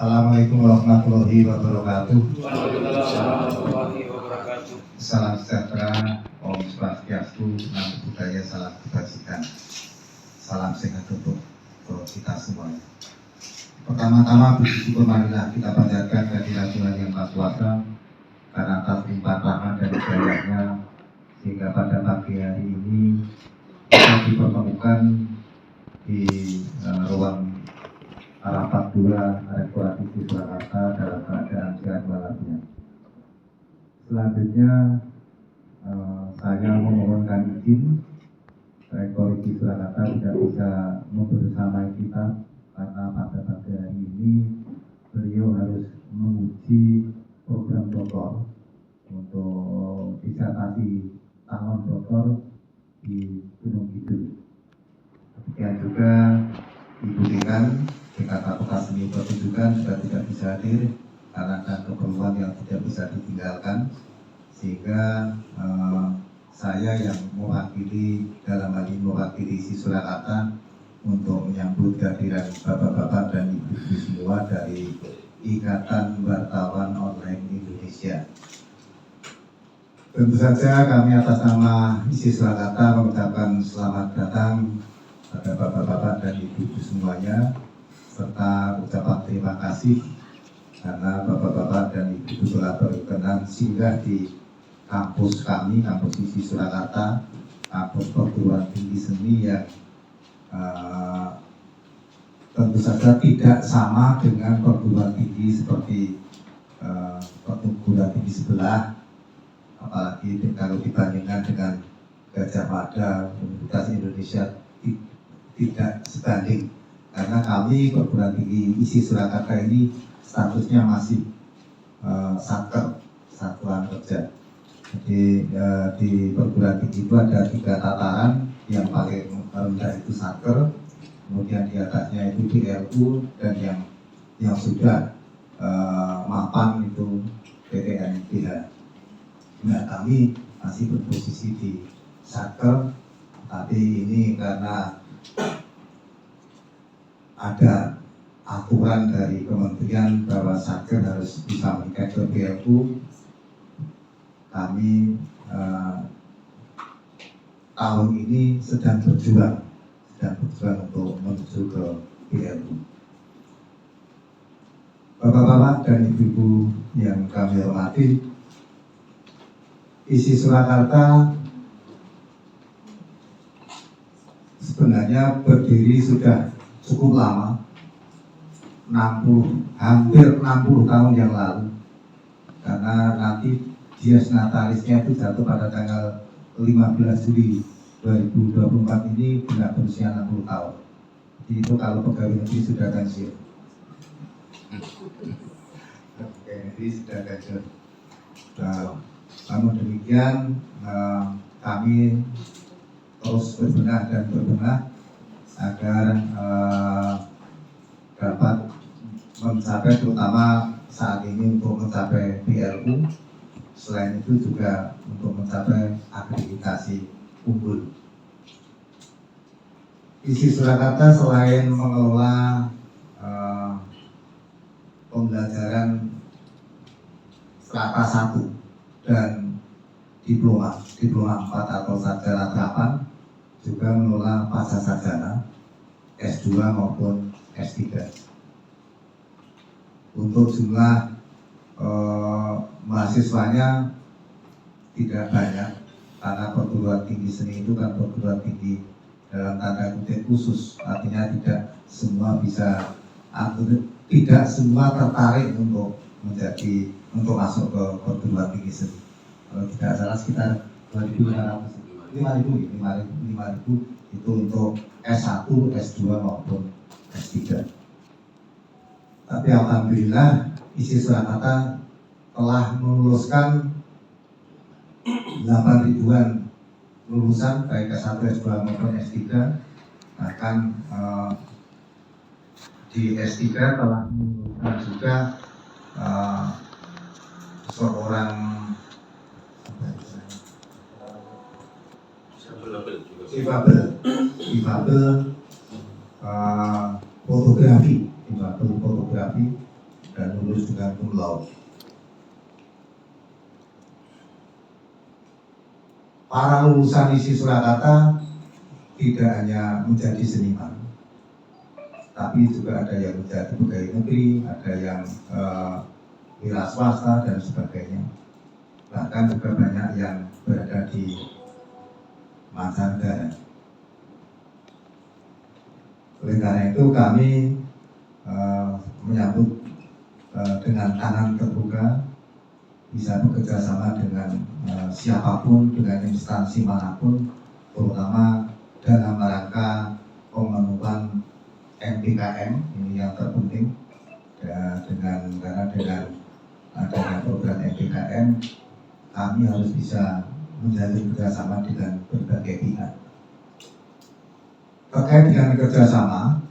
Assalamualaikum warahmatullahi wabarakatuh. Waalaikumsalam warahmatullahi wabarakatuh. Salam sejahtera, Om Swastiastu, Namo Buddhaya, salam kebajikan. Salam sehat untuk kita semuanya. Pertama-tama puji syukur marilah kita panjatkan kehadirat Tuhan yang Maha Kuasa karena atas limpahan rahmat dan hidayahnya sehingga pada pagi hari ini kita dipertemukan di ruang Rapat 2 Rektorat ISI Surakarta dalam keadaan sehat walafiat. Selanjutnya saya memohonkan izin Rektor ISI Surakarta tidak bisa membersamai kita karena pada pagi hari ini beliau harus menguji program doktor untuk disertasi tahun doktor di Gunung Kidul. Demikian juga Ibu Dekan Jakarta Seni Pertunjukan juga tidak bisa hadir karena ada keperluan yang tidak bisa ditinggalkan, sehingga saya yang mewakili dalam hal ini mewakili ISI Surakarta untuk menyambut kehadiran bapak-bapak dan ibu-ibu semua dari Ikatan Wartawan Online Indonesia. Tentu saja kami atas nama ISI Surakarta mengucapkan selamat datang pada bapak-bapak dan ibu-ibu semuanya, serta ucapan terima kasih karena bapak-bapak dan ibu-ibu telah berkenan singgah di kampus kami, kampus ISI Surakarta, kampus perguruan tinggi seni yang tentu saja tidak sama dengan perguruan tinggi seperti perguruan tinggi sebelah, apalagi kalau dibandingkan dengan Gajah Mada, Universitas Indonesia tidak sebanding, karena kami perguruan tinggi ISI Surakarta ini statusnya masih satker, satuan kerja. Jadi di perguruan tinggi itu ada 3 tataran, yang paling rendah itu satker, kemudian di atasnya itu DLU, dan yang sudah mapan itu PTNBH. Nah, kami masih berposisi di satker, tapi ini karena ada aturan dari kementerian bahwa satker harus bisa mengikat ke BLU, kami tahun ini sedang berjuang untuk menuju ke BLU. Bapak-bapak dan ibu-ibu yang kami hormati, ISI Surakarta sebenarnya berdiri sudah cukup lama, hampir 60 tahun yang lalu, karena nanti dies natalisnya itu jatuh pada tanggal 15 Juli 2024 ini benar berusia 60 tahun. Jadi itu kalau pegawai negeri sudah pensiun. Pegawai negeri sudah pensiun. Namun demikian kami terus berbenah agar dapat mencapai, terutama saat ini untuk mencapai BLU, selain itu juga untuk mencapai akreditasi unggul. ISI Surakarta selain mengelola pembelajaran strata 1 dan diploma 4 atau sarjana terapan, juga mengelola pasca sarjana S2 maupun S3. Untuk jumlah mahasiswanya tidak banyak, karena perguruan tinggi seni itu kan perguruan tinggi dalam tanda kutip khusus, artinya tidak semua tertarik untuk masuk ke perguruan tinggi seni. Kalau tidak salah sekitar 5.000 itu untuk S1, S2 maupun S3. Tapi alhamdulillah ISI Surakarta telah meluluskan 8.000-an lulusan baik S1, S2 maupun S3. Bahkan di S3 telah meluluskan juga seorang difabel fotografi lulus dengan cum laude. Para lulusan ISI Surakarta tidak hanya menjadi seniman, tapi juga ada yang menjadi pegawai negeri, ada yang wira swasta dan sebagainya. Bahkan juga banyak yang berada di mancanegara. Oleh karena itu kami menyambut dengan tangan terbuka, bisa bekerja sama dengan siapapun, dengan instansi manapun, terutama dalam rangka pemenuhan MPKM ini yang terpenting. Karena dengan adanya program MPKM, kami harus bisa menjalin kerjasama dengan berbagai pihak. Terkait dengan kerjasama,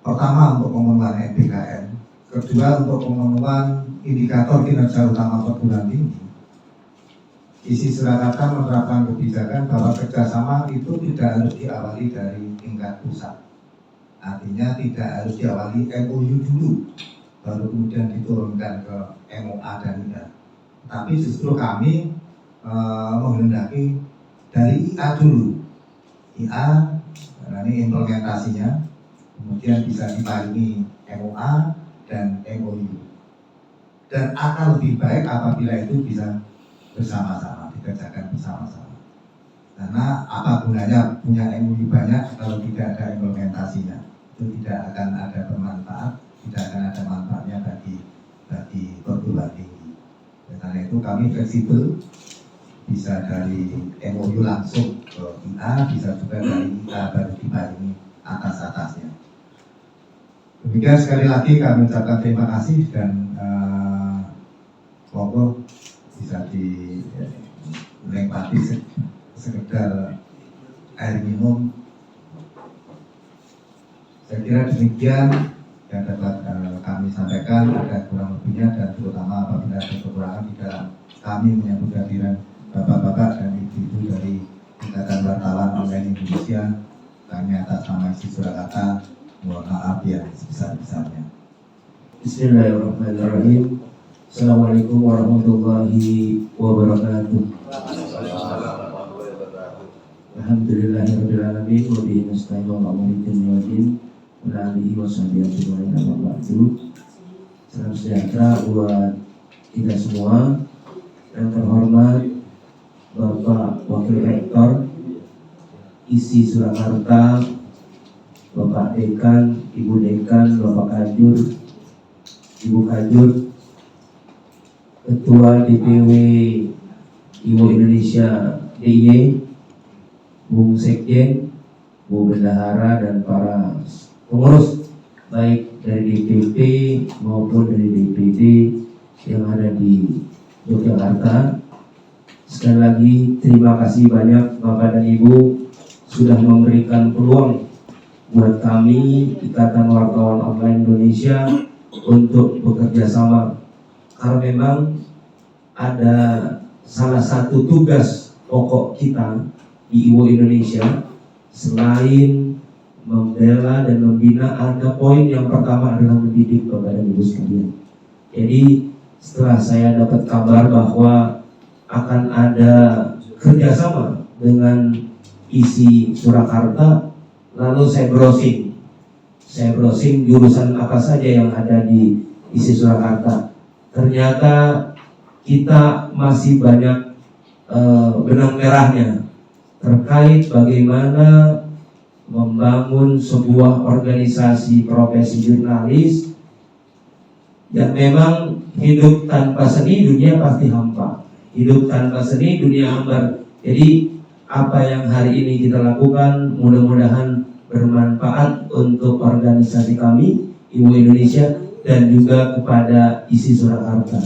pertama untuk pemenuhan MPKM, kedua untuk pemenuhan indikator kinerja utama perguruan tinggi. ISI Surakarta menerapkan kebijakan bahwa kerjasama itu tidak harus diawali dari tingkat pusat. Artinya tidak harus diawali MOU dulu, baru kemudian diturunkan ke MOA dan IA. Tapi justru kami menghendaki dari IA dulu. IA, karena ini implementasinya, kemudian bisa diparingi MOA dan MOU. Dan akan lebih baik apabila itu bisa bersama-sama, dikerjakan bersama-sama. Karena apa gunanya punya MOU banyak kalau tidak ada implementasinya? Itu tidak akan ada bermanfaat, tidak akan ada manfaatnya bagi perguruan tinggi. Karena itu kami fleksibel, bisa dari MOU langsung ke IA, bisa juga dari IA baru diparingi atas-atasnya. Demikian sekali lagi kami ucapkan terima kasih dan monggo bisa dilengkapi sekedar air minum. Saya kira demikian yang dapat kami sampaikan. Ada kurang lebihnya dan terutama apabila ada kekurangan di dalam kami menyambut kehadiran bapak-bapak dan ibu-ibu dari Ikatan Wartawan Online Indonesia, kami atas nama ISI Surakarta mohon maaf yang sebesar-besarnya. Bismillahirrahmanirrahim. Assalamualaikum warahmatullahi wabarakatuh. Alhamdulillahirabbil alamin wa bihi nasta'in wa ala alihi washabihi ajmain amma ba'du. Salam sejahtera buat kita semua. Yang terhormat Bapak Wakil Rektor ISI Surakarta, Bapak Dekan, Ibu Dekan, Bapak Kajur, Ibu Kajur, Ketua DPW IWO Indonesia DIY, Bung Sekjen, Bu Bendahara dan para pengurus baik dari DPP maupun dari DPD yang ada di Yogyakarta. Sekali lagi terima kasih banyak Bapak dan Ibu sudah memberikan peluang buat kami Ikatan Wartawan Online Indonesia untuk bekerja sama, karena memang ada salah satu tugas pokok kita di IWO Indonesia selain membela dan membina, ada poin yang pertama adalah mendidik Bapak dan Ibu sekalian. Jadi setelah saya dapat kabar bahwa akan ada kerjasama dengan ISI Surakarta, lalu saya browsing jurusan apa saja yang ada di ISI Surakarta. Ternyata kita masih banyak benang merahnya terkait bagaimana membangun sebuah organisasi profesi jurnalis yang memang hidup tanpa seni dunia pasti hampa, hidup tanpa seni dunia hambar. Jadi apa yang hari ini kita lakukan mudah-mudahan bermanfaat untuk organisasi kami IWO Indonesia dan juga kepada ISI Surakarta.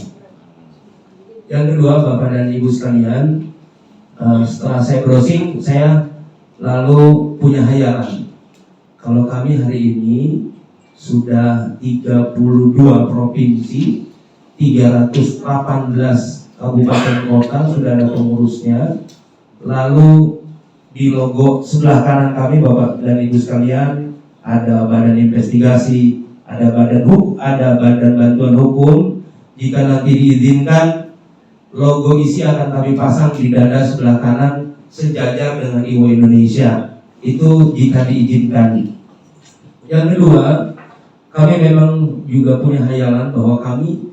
Yang kedua, Bapak dan Ibu sekalian, setelah saya browsing, saya lalu punya hayalan. Kalau kami hari ini sudah 32 provinsi, 318 kabupaten kota sudah ada pengurusnya. Lalu di logo sebelah kanan kami Bapak dan Ibu sekalian ada badan investigasi, ada badan bantuan hukum. Jika nanti diizinkan, logo ISI akan kami pasang di dada sebelah kanan sejajar dengan IWO Indonesia. Itu jika diizinkan. Yang kedua, kami memang juga punya hayalan bahwa kami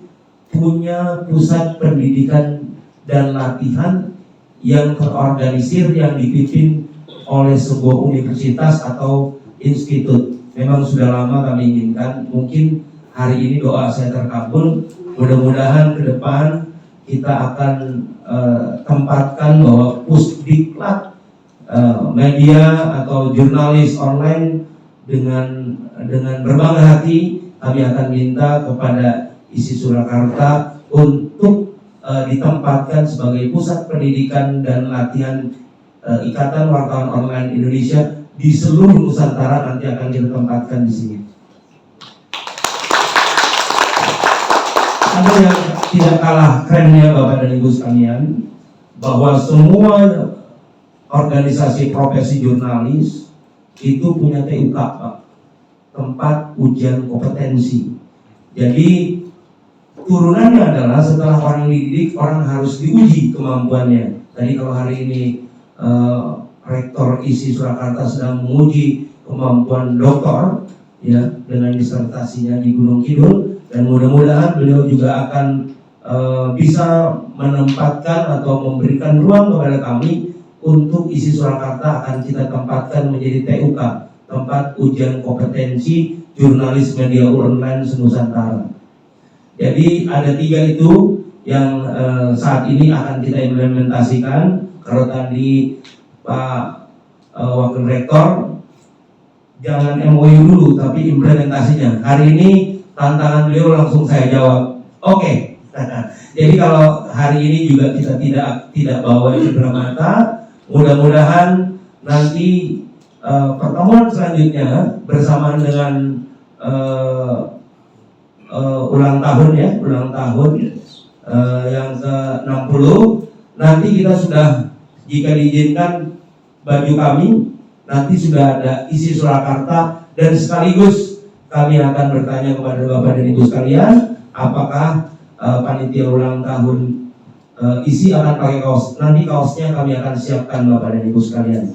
punya pusat pendidikan dan latihan yang terorganisir, yang dipimpin oleh sebuah universitas atau institut. Memang sudah lama kami inginkan. Mungkin hari ini doa saya terkabul. Mudah-mudahan ke depan kita akan tempatkan bahwa pusdiklat media atau jurnalis online dengan berbangga hati kami akan minta kepada ISI Surakarta untuk ditempatkan sebagai pusat pendidikan dan latihan Ikatan Wartawan Online Indonesia di seluruh Nusantara. Nanti akan kita tempatkan di sini. Ada yang tidak kalah kerennya Bapak dan Ibu sekalian, bahwa semua organisasi profesi jurnalis itu punya TUK, Pak, tempat ujian kompetensi. Jadi turunannya adalah setelah orang dididik, orang harus diuji kemampuannya. Tadi kalau hari ini Rektor ISI Surakarta sedang menguji kemampuan doktor, ya, dengan disertasinya di Gunung Kidul, dan mudah-mudahan beliau juga akan bisa menempatkan atau memberikan ruang kepada kami untuk ISI Surakarta akan kita tempatkan menjadi TUK, tempat ujian kompetensi jurnalis media online senusantara. Jadi ada 3 itu yang saat ini akan kita implementasikan. Kalau tadi Pak Wakil Rektor, jangan MOU dulu tapi implementasinya. Hari ini tantangan beliau langsung saya jawab. Oke. Jadi kalau hari ini juga kita tidak bawa cedera mata, mudah-mudahan nanti pertemuan selanjutnya bersamaan dengan ulang tahun yang ke-60, nanti kita sudah, jika diizinkan baju kami, nanti sudah ada ISI Surakarta, dan sekaligus kami akan bertanya kepada Bapak dan Ibu sekalian, apakah panitia ulang tahun ISI akan pakai kaos. Nanti kaosnya kami akan siapkan Bapak dan Ibu sekalian.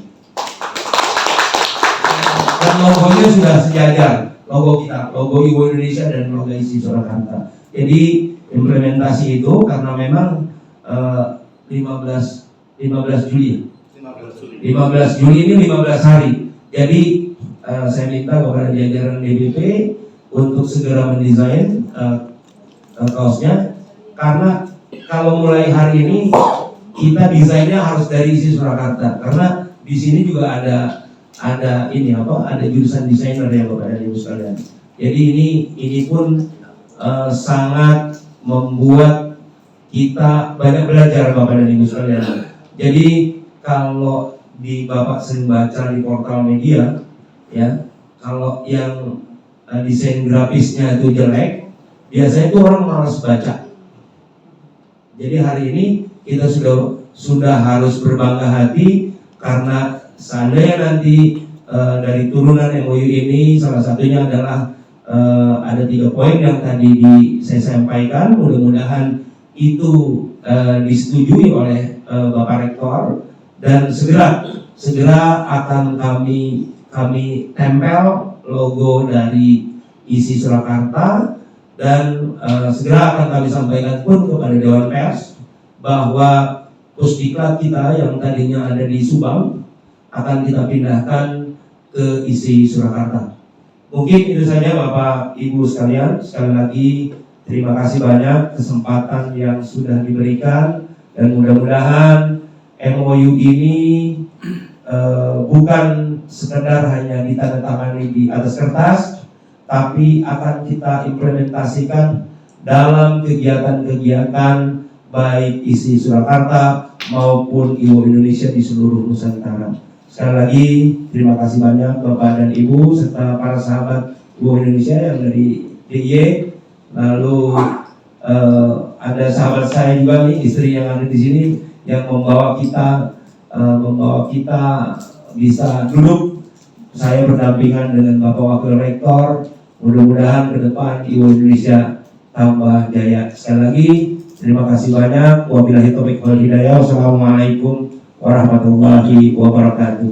Dan logonya sudah sejajar, logo kita, logo IWO Indonesia dan logo ISI Surakarta. Jadi implementasi itu karena memang 15 Juli 15 Juli ini 15 hari. Jadi saya minta kepada jajaran DPP untuk segera mendesain kaosnya, karena kalau mulai hari ini kita desainnya harus dari ISI Surakarta, karena di sini juga ada jurusan desainer ya Bapak dan Ibu sekalian. Jadi ini pun sangat membuat kita banyak belajar Bapak dan Ibu sekalian. Jadi kalau Bapak sering baca di portal media, ya, kalau yang desain grafisnya itu jelek, biasanya itu orang malas baca. Jadi hari ini kita sudah harus berbangga hati, karena seandainya nanti dari turunan MOU ini salah satunya adalah ada 3 poin yang tadi saya sampaikan. Mudah-mudahan itu disetujui oleh Bapak Rektor, dan segera akan kami tempel logo dari ISI Surakarta, dan segera akan kami sampaikan pun kepada Dewan Pers bahwa pusdiklat kita yang tadinya ada di Subang akan kita pindahkan ke ISI Surakarta. Mungkin itu saja Bapak Ibu sekalian. Sekali lagi terima kasih banyak kesempatan yang sudah diberikan, dan mudah-mudahan MOU ini bukan sekedar hanya ditandatangani di atas kertas, tapi akan kita implementasikan dalam kegiatan-kegiatan baik ISI Surakarta maupun IWO Indonesia di seluruh Nusantara. Sekali lagi terima kasih banyak Bapak dan Ibu serta para sahabat IWO Indonesia yang dari DIY. Lalu ada sahabat saya juga nih, istri yang ada di sini, yang membawa kita bisa duduk. Saya berdampingan dengan Bapak Wakil Rektor Mudah-mudahan ke depan IWO Indonesia tambah jaya. Sekali lagi terima kasih banyak. Wabillahi taufiq wal hidayah. Wassalamualaikum warahmatullahi wabarakatuh.